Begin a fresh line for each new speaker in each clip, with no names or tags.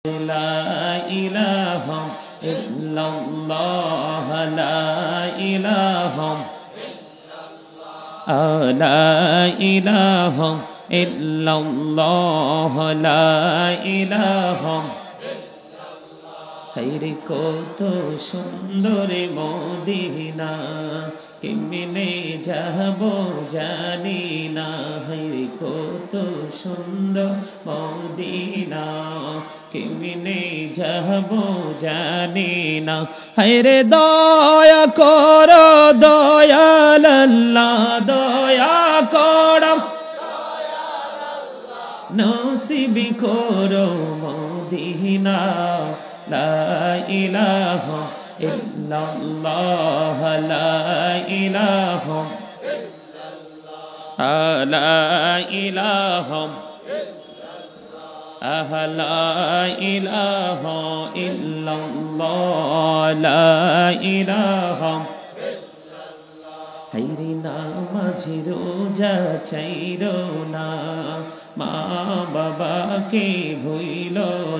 لا إله إلا الله لا إله لا إله إلا الله لا إله হায়রে কত সুন্দর মদিনা কেমনে যাব জানি না হায়রে কত সুন্দর মদিনা কেমনে যাব জানি না হায়রে দয়া করো দয়াল আল্লাহ দয়া করো নসিব করো মদিনা لا إله إلا الله لا إله لا إله لا إله إلا الله لا إله হায়রে নামাজ রোজা চাইরো না মা বাবাকে ভুইল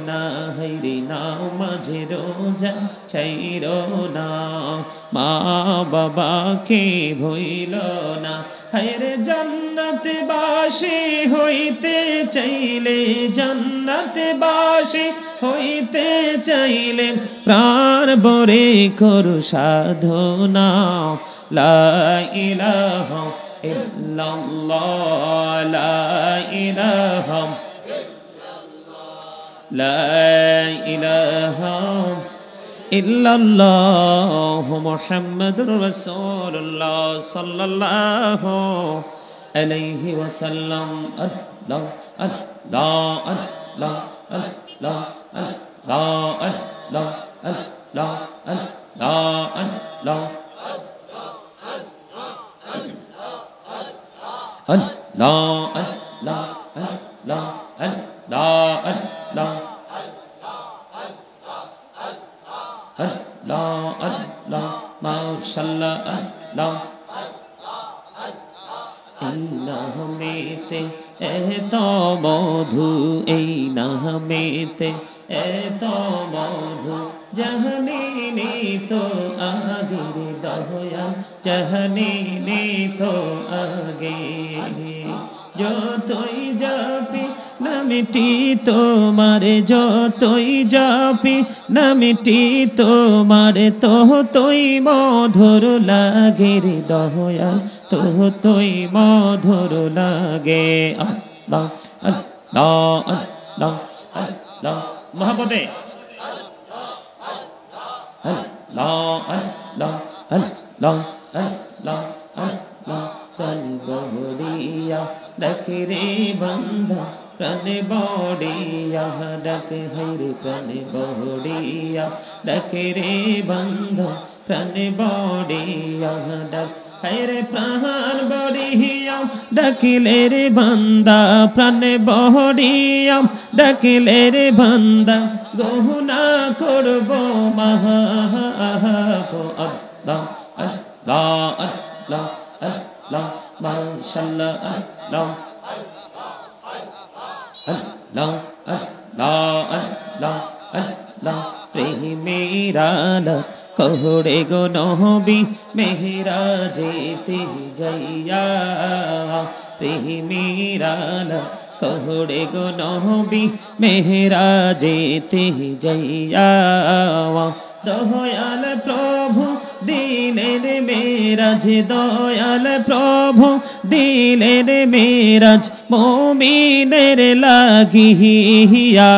না হায়রে নামাজ রোজা চাইরো না মা বাবাকে ভুইল না হায়রে জান্নাত বাসী হইতে চাইলে জান্নাত বাসী হইতে চাইলে প্রাণ ভরে করো সাধনা লা ইলাহা ইল্লাল্লাহ লা ইলাহা লা ইলাহা ইল্লাল্লাহ মুহাম্মাদুর রাসূলুল্লাহ সাল্লাল্লাহু আলাইহি ওয়াসাল্লাম আল্লাহ আল্লাহ আল্লাহ আল্লাহ আল্লাহ আল্লাহ আল্লাহ আল্লাহ আল্লাহ Allah Allah Allah Allah Allah Allah Allah mashallah Allah এই নামেতে এত মধু এই নামেতে এত মধু জাহানি তো আগের দয়া জাহানি তো আগে যতই যাবি নামটি তোমার যতই যাবি নামটি তোমার ততই মধুর লাগে রে দয়া ততই মধুর লাগে আল্লাহ আল্লাহ আল্লাহ আল্লাহ মহব্বতে আল্লাহ আল্লাহ আল্লাহ আল্লাহ আল্লাহ প্রাণ বড়িয়া ডাকে রে বান্দা প্রাণ বড়িয়া ডাকে হায়রে প্রাণ বড়িয়া ডাকে রে বান্দা প্রাণ বড়িয়া ডাক হায়রে প্রাণ বড়িয়া ডাকিলে রে বান্দা প্রাণ বড়িয়া ডাকিলে রে বান্দা গহনা করব মহা আল্লাহ আল্লাহ আল্লাহ আল্লাহ মাশাআল্লাহ আল্লাহ আল্লাহ আল্লাহ আল্লাহ আল্লাহ প্রেমেরা কোহড়ে গো নবী মেহরাজেতে যাইয়া প্রেমেরা কোহড়ে গো নবী মেহরাজেতে যাইয়া দয়াল প্রভু দিলেন মেরাজ দয়াল প্রভু দিলেন মেরাজ মুমিনের লাগিয়া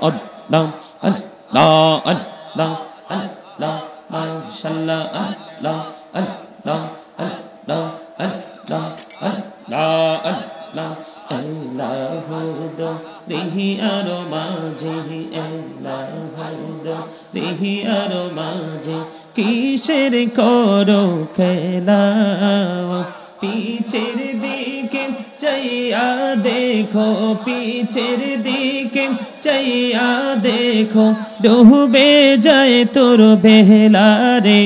আল্লাহ আল্লাহ আল্লাহ আল্লাহ মাশাআল্লাহ আল্লাহ আল্লাহ আল্লাহ আল্লাহ আল্লাহ আল্লাহ আল্লাহু দেহি আর মাঝে আল্লাহু দেহি আর মাঝে কিসের করো খেলা পিছের দিকে চাইয়া দেখো পিছের দিকে চাইয়া দেখো ডুবে যায় তোর বেলা রে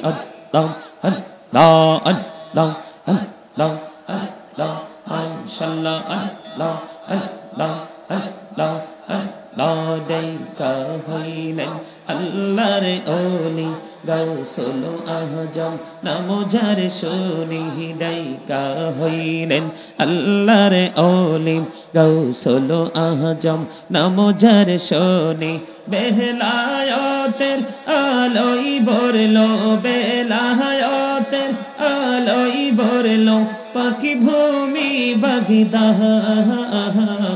আল্লাহ আল্লাহ আল্লাহ আল্লাহ আল্লাহ মাশাআল্লাহ আল্লাহ আল্লাহ আল্লাহ লাডাইকা হইলেন আল্লাহর ওলি গাউসুল আজম নাম যার শুনি ডাইকা হইলেন আল্লাহর ওলি গাউসুল আজম নাম যার শুনি বেলায়েতের আলোয় ভরলো বেলায়েতের আলোয় ভরলো পাখি ভূমি বাগদাহ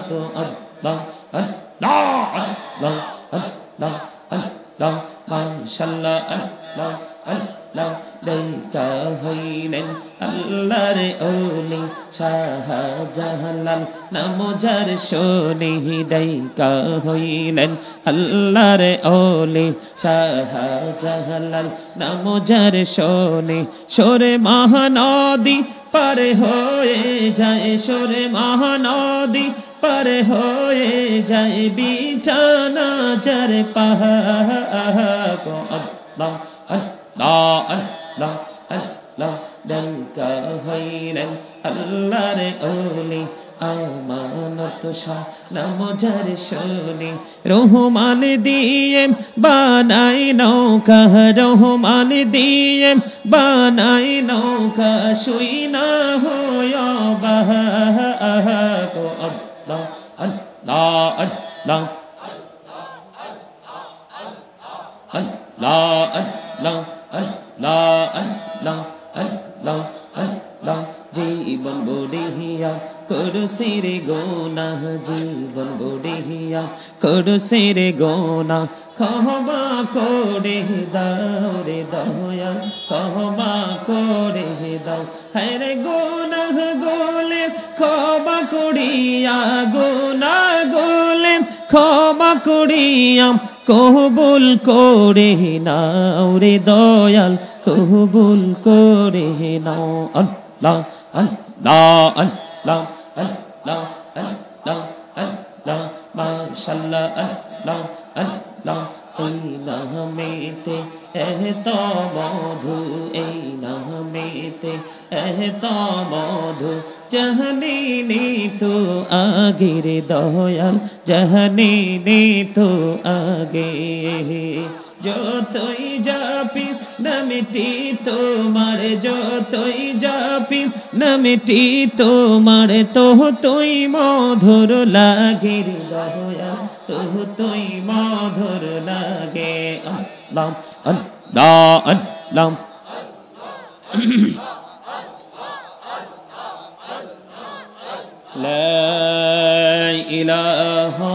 তো আল্লাহ আল্লাহ আল্লাহ আল্লাহ আল্লাহ মাশাআল্লাহ আল্লাহ আল্লাহ ডাইকা হইলেন আল্লাহর ওলি শাহজালাল নাম যার শুনি ডাইকা হইলেন আল্লাহর ওলি শাহজালাল নাম যার শুনি সরে মহানদী পার হয়ে যায় সরে মহানদী পার হয়ে যায় বিছানা যার পাহাড় আল্লাহ আল্লাহ আল্লাহ আল্লাহ ডাইকা হইলেন আল্লাহর ওলি আমানত শাহ নাম যার শুনি রহমান দিয়ে বানাই নৌকা রহমান দিয়ে বানাই নৌকা শুই না হয় বাহ আল্লাহ আল্লাহ আল্লাহ আল্লাহ আল্লাহ আল্লাহ আল্লাহ আল্লাহ আল্লাহ জীবন বড়িয়া করছে রে গোনা জীবন বড়িয়া করছে রে গোনা ক্ষমা করে দাও রে দয়াল ক্ষমা করে দাও হ্যাঁ রে গোনা গোলে ক্ষমা করিয়া গোনা গোলে ক্ষমা করিয়া কবুল করে নাও রে দয়াল কবুল করে নাও আল্লাহ আল্লাহ আল্লাহ আল্লাহ আল্লাহ আল্লাহ মাশাআল্লাহ আল্লাহ আল্লাহ এই নামেতে এত মধু এই নামেতে এত মধু জাহানি তো আগে রে দয়াল জাহানি তো আগে যতই জাপি নামটি তোমার যতই জাপি নামটি তোমার তো তুই মধুর লাগে রে দয়াল তো তুই মধুর লাগে আল্লাহ আল্লাহ আল্লাহ লা ইলাহা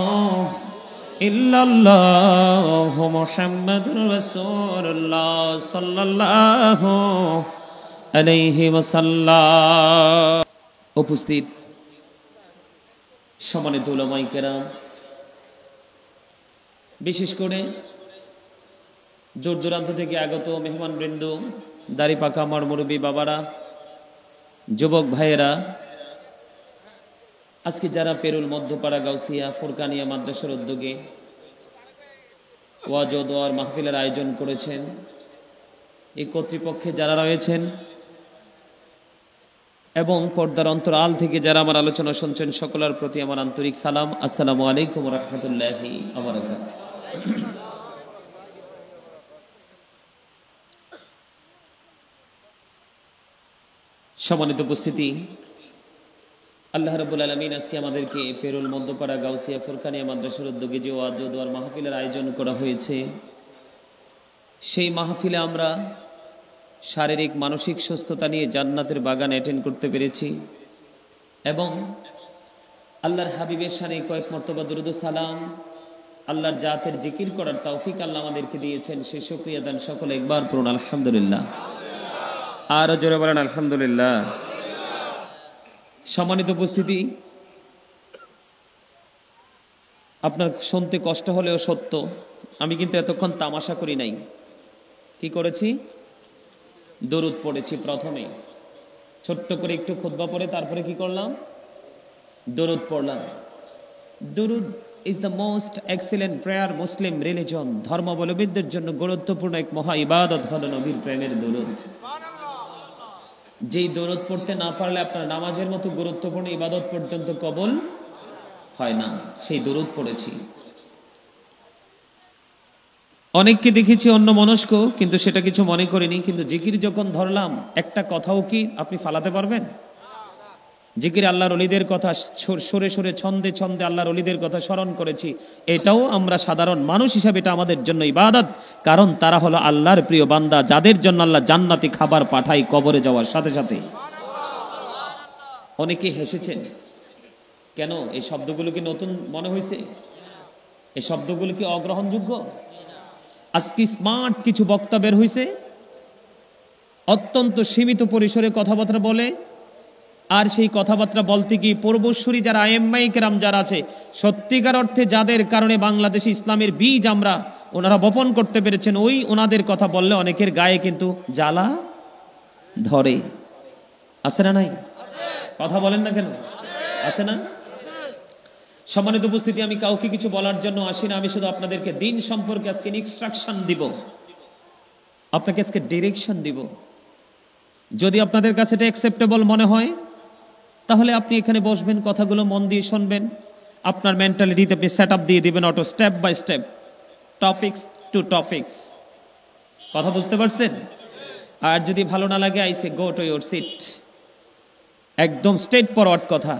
ইল্লাল্লাহু মুহাম্মাদুর রাসূলুল্লাহ সাল্লাল্লাহু আলাইহি ওয়াসাল্লাম। উপস্থিত সম্মানিত উলামায়ে কেরাম, বিশেষ করে দূর দূরান্ত থেকে আগত মেহমানবৃন্দ, দাড়ি পাকা আমার মুরব্বী বাবারা, যুবক ভাইয়েরা, আজকে যারা পেরুল মধ্যপাড়া গাউসিয়া ফুরকানিয়া মাদ্রাসার উদ্যোগে ওয়াজ ও দোয়ার মাহফিলের আয়োজন করেছেন, এই কর্তৃপক্ষে যারা রয়েছেন এবং পর্দার অন্তরাল থেকে যারা আমার আলোচনা শুনছেন, সকলের প্রতি আমার আন্তরিক সালাম। আসসালামু আলাইকুম ওয়া রাহমাতুল্লাহি ওয়া বারাকাতুহু। সম্মানিত উপস্থিতি, আল্লাহ রাব্বুল আলামিন আজকে আমাদেরকে পেরুল মধ্যপাড়া গাউসিয়া ফুরকানিয়া মাদ্রাসার উদ্যোগে যে ওয়াজ ও দোয়ার মাহফিলের আয়োজন করা হয়েছে, সেই মাহফিলে আমরা শারীরিক মানসিক সুস্থতা নিয়ে জান্নাতের বাগান অ্যাটেন্ড করতে পেরেছি এবং আল্লাহর হাবিবের শানে কয়েক মর্তবা দুরূদ ও সালাম, আল্লাহর জাতের জিকির করার তৌফিক আল্লাহ আমাদেরকে দিয়েছেন। সেই শুকরিয়া দান সকলে একবার পড়ুন আলহামদুলিল্লাহ। আরো জোরে বলেন আলহামদুলিল্লাহ। সম্মানিত উপস্থিতি, আপনার শুনতে কষ্ট হলেও সত্য, আমি কিন্তু এতক্ষণ তামাশা করি নাই। কি করেছি? দরুদ পড়েছি। প্রথমে ছোট্ট করে একটু খুতবা পড়ে তারপরে কি করলাম? দরুদ পড়লাম। দরুদ is the most excellent prayer Muslim religion. ধর্মাবলম্বীদের জন্য গুরুত্বপূর্ণ এক মহা ইবাদত হলো নবীর প্রেমের দরুদ। যেই দরুদ পড়তে না পারলে আপনার নামাজের মতো গুরুত্বপূর্ণ ইবাদত পর্যন্ত কবুল হয় না। সেই দরুদ পড়েছি। অনেককে দেখেছি অন্য মনস্ক, কিন্তু সেটা কিছু মনে করিনি। কিন্তু জিকির যখন ধরলাম, একটা কথাও কি আপনি ফালাতে পারবেন? জিকির আল্লাহর ওলিদের কথা সরে সরে ছন্দে ছন্দে আল্লাহর ওলিদের কথা স্মরণ করেছি। এটাও আমরা সাধারণ মানুষ হিসাবে এটা আমাদের জন্য ইবাদত, কারণ তারা হলো আল্লাহর প্রিয় বান্দা, যাদের জন্য আল্লাহ জান্নাতি খাবার পাঠায় কবরে যাওয়ার সাথে সাথে। অনেকে হেসেছেন কেন? এই শব্দগুলো কি নতুন মনে হয়েছে? এই শব্দগুলো কি অগ্রহণযোগ্য? আজকে স্মার্ট কিছু বক্তা বের হয়েছে, অত্যন্ত সীমিত পরিসরে কথাবার্তা বলে, আর সেই কথাবার্তা বলতে গিয়ে পূর্বসূরি যারা আইএমআই কেরাম যারা আছে, সত্যিকার অর্থে যাদের কারণে বাংলাদেশে ইসলামের বীজ আমরা ওনারা বপন করতে পেরেছেন, ওই ওনাদের কথা বললে অনেকের গায়ে কিন্তু জ্বালা ধরে। আছে না নাই? কথা বলেন না কেন? আছে না? সম্মানিত উপস্থিতি, আমি কাউকে কিছু বলার জন্য আসি না। আমি শুধু আপনাদেরকে দিন সম্পর্কে আজকে ইনস্ট্রাকশন দিব, আপনাকে আজকে ডিরেকশন দিব। যদি আপনাদের কাছে এটা অ্যাকসেপ্টেবল মনে হয়, তাহলে আপনি এখানে বসবেন, কথাগুলো মন দিয়ে শুনবেন, আপনার মেন্টালিটিতে আপনি সেট আপ দিয়ে দিবেন auto, step by step, topics to topics. কথা বুঝতে পারছেন? আর যদি ভালো না লাগে, আইসে গো টু ইউর সিট। একদম স্ট্রেট ফরওয়ার্ড কথা,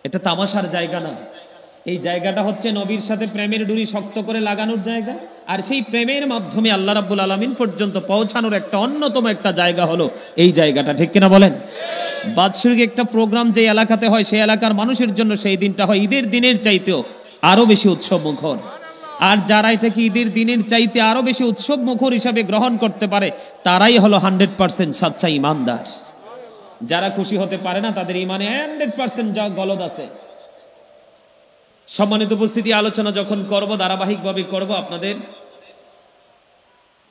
এটা তামাশার জায়গা না। এই জায়গাটা হচ্ছে নবীর সাথে প্রেমের ডুরি শক্ত করে লাগানোর জায়গা, আর সেই প্রেমের মাধ্যমে আল্লাহ রাব্বুল আলামিন পর্যন্ত পৌঁছানোর একটা অন্যতম একটা জায়গা হলো এই জায়গাটা। ঠিক কিনা বলেন? বাৎসরিক একটা প্রোগ্রাম যে এলাকাতে হয়, সেই এলাকার মানুষের জন্য সেই দিনটা হয় ঈদের দিনের চাইতেও আরো বেশি উৎসব মুখর। আর যারা এটাকে ঈদের দিনের চাইতে আরো বেশি উৎসব মুখর হিসাবে গ্রহণ করতে পারে, তারাই হলো 100% সাচ্চা ইমানদার। যারা খুশি হতে পারে না, তাদের ইমানে 100% গলদ আছে। সম্মানিত উপস্থিতি, আলোচনা যখন করব, ধারাবাহিকভাবে করব,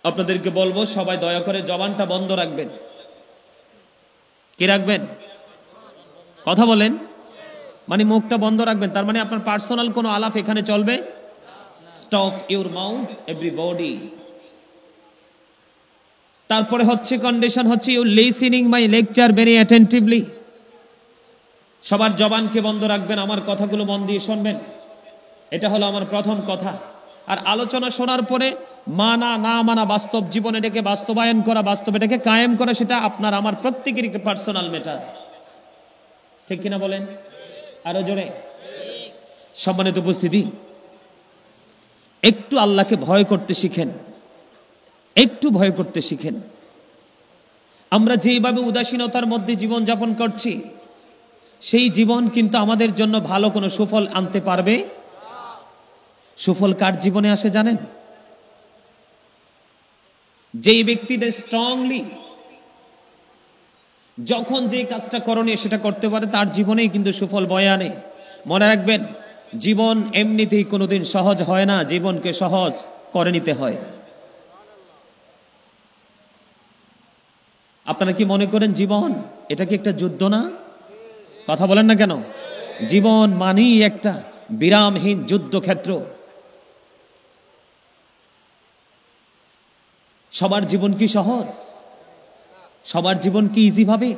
আপনাদেরকে বলবো সবাই দয়া করে জবানটা বন্ধ রাখবেন। কি রাখবেন? কথা বলেন। মানে মুখটা বন্ধ রাখবেন, তার মানে আপনার পার্সোনাল কোনো আলাপ এখানে চলবে। Stop your mouth everybody. তারপরে হচ্ছে কন্ডিশন হচ্ছে you listening my lecture very attentively. সবার জবানকে বন্ধ রাখবেন, আমার কথাগুলো মন দিয়ে শুনবেন। এটা হলো আমার প্রথম কথা। আর আলোচনা শোনার পরে মানা না মানা, বাস্তব জীবনে এটাকে বাস্তবায়ন করা, বাস্তবে এটাকে কায়েম করা, সেটা আপনার আমার প্রত্যেকেরই একটা পার্সোনাল ম্যাটার। ঠিক কিনা বলেন? আরো জোরে। সম্মানিত উপস্থিতি, একটু আল্লাহকে ভয় করতে শিখেন, একটু ভয় করতে শিখেন। আমরা যেভাবে উদাসীনতার মধ্যে জীবন যাপন করছি, সেই জীবন কিন্তু আমাদের জন্য ভালো কোনো সুফল আনতে পারবে। সুফল কার জীবনে আসে জানেন? যেই ব্যক্তিদের স্ট্রংলি যখন যে কাজটা করণীয় সেটা করতে পারে, তার জীবনেই কিন্তু সুফল বয়ে আনে। মনে রাখবেন, জীবন এমনিতেই কোনোদিন সহজ হয় না, জীবনকে সহজ করে নিতে হয়। আপনারা কি মনে করেন জীবন এটা কি একটা যুদ্ধ না? কথা বলেন না কেন? জীবন মানেই একটা বিরামহীন যুদ্ধক্ষেত্র। সবার জীবন কি সহজ? সবার জীবন কি ইজি ভাবে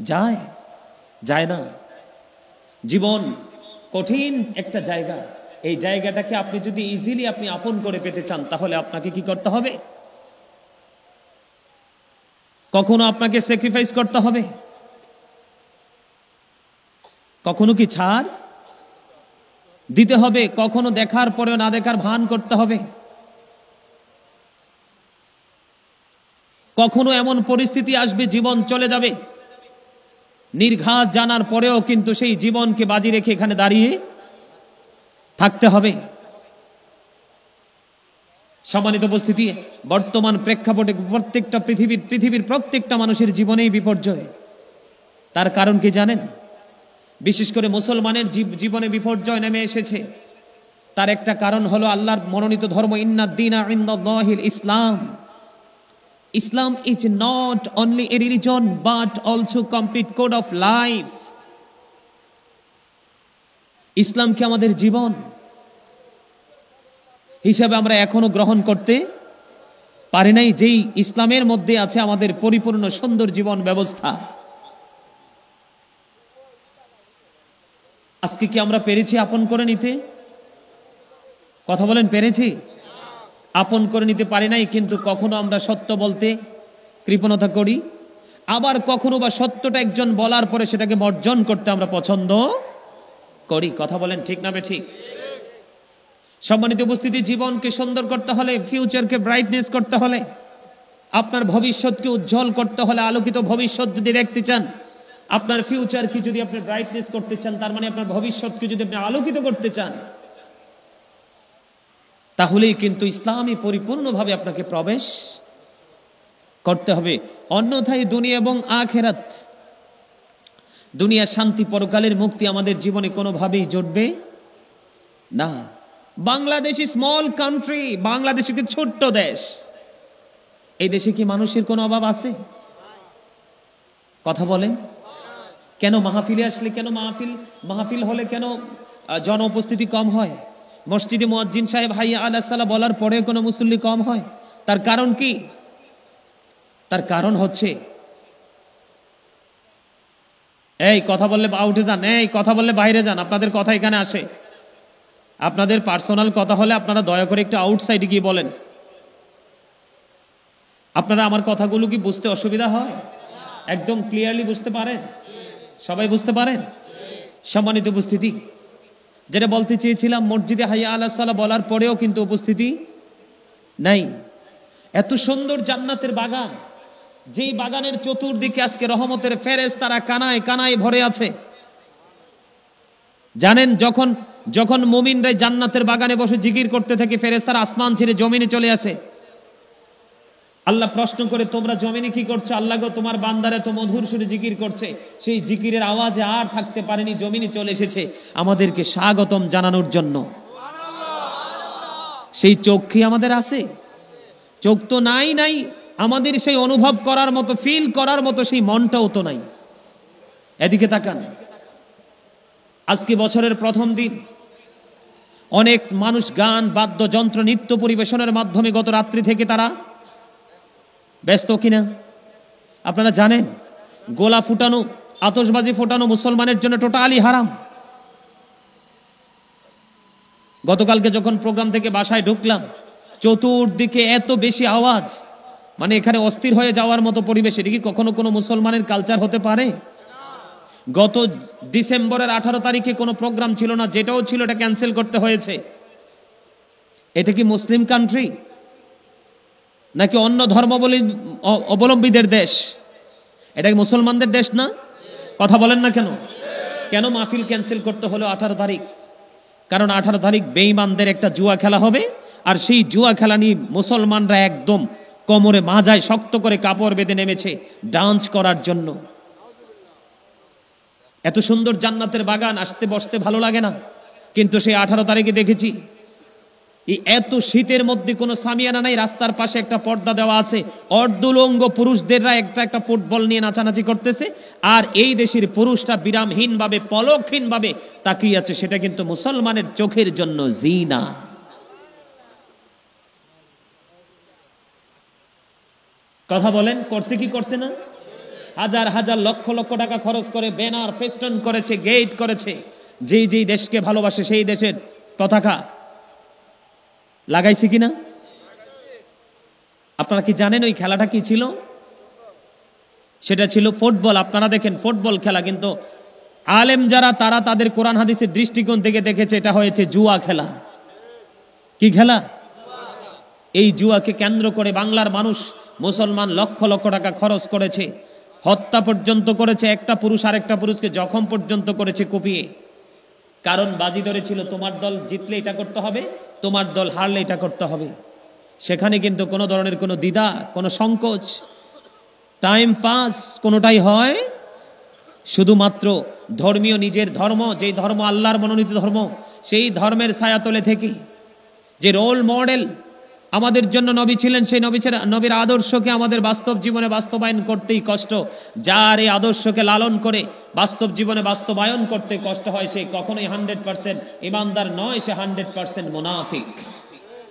যায়? যায় না। জীবন কঠিন একটা জায়গা। এই জায়গাটাকে আপনি যদি ইজিলি আপনি আপন করে পেতে চান, তাহলে আপনাকে কি করতে হবে? কখনো আপনাকে স্যাক্রিফাইস করতে হবে, কখনো কি ছাড় দিতে হবে, কখনো দেখার পরেও না দেখার ভান করতে হবে। কখনো এমন পরিস্থিতি আসবে, জীবন চলে যাবে, নির্ঘাত জানার পরেও কিন্তু সেই জীবনকে বাজি রেখে এখানে দাঁড়িয়ে থাকতে হবে। সম্মানিত উপস্থিতি, বর্তমান প্রেক্ষাপটে প্রত্যেকটা পৃথিবীর প্রত্যেকটা মানুষের জীবনেই বিপর্যয়। তার কারণ কি জানেন? বিশেষ করে মুসলমানের জীবনে বিপর্যয় নেমে এসেছে। তার একটা কারণ হলো আল্লাহর মনোনীত ধর্ম, ইন্নাদ-দীনা ইনদাল্লাহিল ইসলাম। Islam is not only a religion but also complete code of life. ইসলামকে আমাদের জীবন হিসাবে আমরা এখনো গ্রহণ করতে পারি নাই, যেই ইসলামের মধ্যে আছে আমাদের পরিপূর্ণ সুন্দর জীবন ব্যবস্থা। আজকে কি আমরা পেরেছি আপন করে নিতে? কথা বলেন, পেরেছি? আপন করে নিতে পারি নাই, কিন্তু কখনো আমরা সত্য বলতে কৃপণতা করি, আবার কখনো বা সত্যটা একজন বলার পরে সেটাকে বর্জন করতে আমরা পছন্দ করি। কথা বলেন ঠিক না ঠিক? সম্মানিত উপস্থিতি, জীবনকে সুন্দর করতে হলে, ফিউচারকে ব্রাইটনেস করতে হলে, আপনার ভবিষ্যৎকে উজ্জ্বল করতে হলে, আলোকিত ভবিষ্যৎ যদি দেখতে চান, আপনার ফিউচারকে যদি আপনি ব্রাইটনেস করতে চান, তার মানে আপনার ভবিষ্যৎকে যদি আপনি আলোকিত করতে চান, তাহলেই কিন্তু ইসলামে পরিপূর্ণভাবে আপনাকে প্রবেশ করতে হবে। অন্যথায় দুনিয়া এবং আখিরাত, দুনিয়ার শান্তি, পরকালের মুক্তি আমাদের জীবনে কোনোভাবেই জুটবে না। বাংলাদেশ স্মল কান্ট্রি, বাংলাদেশ একটি ছোট্ট দেশ। এই দেশে কি মানুষের কোনো অভাব আছে? কথা বলেন। কেন মাহফিলে আসলে, কেন মাহফিল হলে কেন জন উপস্থিতি কম হয়? মসজিদে মুয়াজ্জিন সাহেব হাইয়া আলা সালাহ বলার পরে কোনো মুসল্লি কম হয়? তার কারণ কি? তার কারণ হচ্ছে, এই কথা বললে আউটে যান, এই কথা বললে বাইরে যান, আপনাদের কথা এখানে আসে। আপনাদের পার্সোনাল কথা হলে আপনারা দয়া করে একটু আউটসাইডে গিয়ে বলেন। আপনারা আমার কথাগুলো কি বুঝতে অসুবিধা হয়? একদম ক্লিয়ারলি বুঝতে পারেন? সবাই বুঝতে পারেন? সম্মানিত উপস্থিতি, যেটা বলতে চেয়েছিলাম, মসজিদে হাইয়া আলা সালাহ বলার পরেও কিন্তু উপস্থিতি নাই। এত সুন্দর জান্নাতের বাগান, যেই বাগানের চতুর্দিকে আজকে রহমতের ফেরেশতারা কানায় কানায় ভরে আছে। জানেন, যখন মুমিনরা জান্নাতের বাগানে বসে জিকির করতে থাকে, ফেরেশতারা আসমান ছেড়ে জমিনে চলে আসে। আল্লাহ প্রশ্ন করে, তোমরা জমিনে কি করছো? আল্লাহ গো, তোমার বান্দারা তো মধুর সুরে জিকির করছে। সেই জিকিরের আওয়াজে আর থাকতে পারেনি, জমিনে চলে এসেছে আমাদেরকে স্বাগতম জানানোর জন্য। সেই চোখ কি আমাদের আছে? চোখ তো নাই। আমাদের সেই অনুভব করার মতো, ফিল করার মতো সেই মনটাও তো নাই। এদিকে তাকান, আজকে বছরের প্রথম দিন, অনেক মানুষ গান, বাদ্যযন্ত্র, নৃত্য পরিবেশনের মাধ্যমে গত রাত্রি থেকে তারা ব্যস্ত কিনা আপনারা জানেন? গোলা ফুটানো, আতশবাজি ফোটানো মুসলমানের জন্য টোটালি হারাম। গতকালকে যখন প্রোগ্রাম থেকে বাসায় ঢুকলাম, চতুর্দিকে এত বেশি আওয়াজ, মানে এখানে অস্থির হয়ে যাওয়ার মতো পরিবেশ। এটা কি কখনো কোনো মুসলমানের কালচার হতে পারে? গত ডিসেম্বরের 18 তারিখে কোনো প্রোগ্রাম ছিল না, যেটাও ছিল এটা ক্যান্সেল করতে হয়েছে। এটা কি মুসলিম কান্ট্রি নাকি অন্য ধর্ম অবলম্বীদের দেশ? এটা কি মুসলমানদের দেশ না? কথা বলেন না কেন? কেন মাহফিল ক্যান্সেল করতে হলো 18 তারিখ? কারণ 18 তারিখ বেঈমানদের একটা জুয়া খেলা হবে, আর সেই জুয়া খেলা নিয়ে মুসলমানরা একদম কোমরে মাজায় শক্ত করে কাপড় বেঁধে নেমেছে ডান্স করার জন্য। এত সুন্দর জান্নাতের বাগান, আসতে বসতে ভালো লাগে না? কিন্তু সেই 18 তারিখে দেখেছি, এই এত শীতের মধ্যে কোনো সামিয়ানা নাই, রাস্তার পাশে একটা পর্দা দেওয়া আছে, অর্ধুলঙ্গ পুরুষদেররা একটা ফুটবল নিয়ে নাচানাচি করতেছে, আর এই দেশের পুরুষরা বিরামহীন ভাবে, পলকহীন ভাবে তাকিয়ে আছে। সেটা কিন্তু মুসলমানের চোখের জন্য জিনা। কথা বলেন, করছে কি করছে না? হাজার হাজার লক্ষ লক্ষ টাকা খরচ করে ব্যানার ফেস্টন করেছে, গেট করেছে। যেই দেশকে ভালোবাসে সেই দেশের পতাকা লাগাইছে কিনা? আপনারা কি জানেন ওই খেলাটা কি ছিল? সেটা ছিল ফুটবল। আপনারা দেখেন ফুটবল খেলা, কিন্তু আলেম যারা, তারা তাদের কোরআন হাদিসের দৃষ্টিকোণ থেকে দেখেছে এটা হয়েছে জুয়া খেলা। কি খেলা? এই জুয়াকে কেন্দ্র করে বাংলার মানুষ, মুসলমান লক্ষ লক্ষ টাকা খরচ করেছে, হত্যা পর্যন্ত করেছে, একটা পুরুষ আরেকটা পুরুষকে জখম পর্যন্ত করেছে কুপিয়ে। কারণ বাজি ধরেছিল, তোমার দল জিতলে এটা করতে হবে, তোমার দল হারলে এটা করতে হবে। সেখানে কিন্তু কোনো ধরনের কোনো দ্বিধা, কোনো সংকোচ, টাইম পাস কোনোটাই হয়। শুধুমাত্র ধর্মীয় নিজের ধর্ম, যেই ধর্ম আল্লাহর মনোনীত ধর্ম, সেই ধর্মের ছায়াতলে থেকে যে রোল মডেল আমাদের জন্য নবী ছিলেন, সেই নবীর আদর্শকে আমাদের বাস্তব জীবনে বাস্তবায়ন করতেই কষ্ট। যার এই আদর্শকে লালন করে বাস্তব জীবনে বাস্তবায়ন করতে কষ্ট হয়, সে কখনোই 100% ইমানদার নয়, সে 100% মুনাফিক।